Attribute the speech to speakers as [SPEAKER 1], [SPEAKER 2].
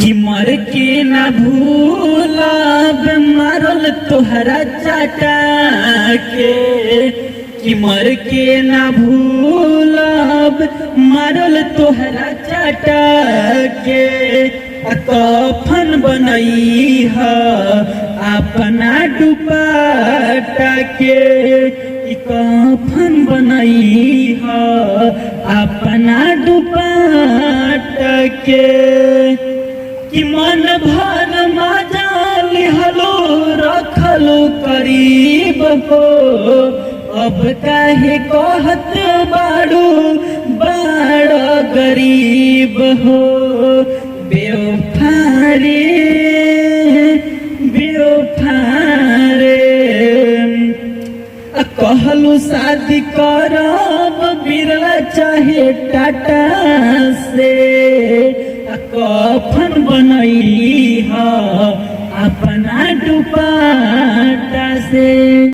[SPEAKER 1] कि मर के ना भूलब मारल तोहरा चाटा के, कि मर के ना भूलब मारल तोहरा चाटा के। कफन बनई है अपना दुपट्टा के, कफन बनई है अपना दुपट्टा के। कि मन भर मजा लिहलो रखलो करीब को, अब काहे कहत बाड़ू बड़ गरीब हो। बेवफारे बेवफारे कहलू शादी करब बिरला चाहे टाटा से, कफन बनई है अपना दुपट्टा से।